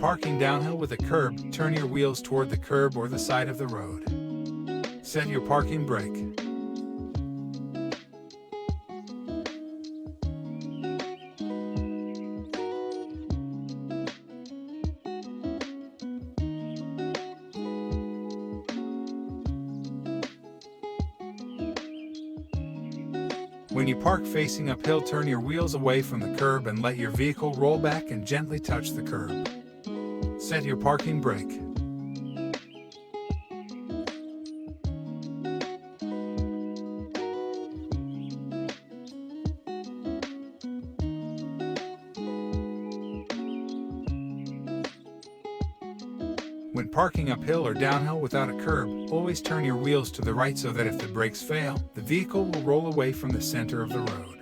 parking downhill with a curb, turn your wheels toward the curb or the side of the road. Set your parking brake. When you park facing uphill, turn your wheels away from the curb and let your vehicle roll back and gently touch the curb. Set your parking brake. When parking uphill or downhill without a curb, always turn your wheels to the right so that if the brakes fail, the vehicle will roll away from the center of the road.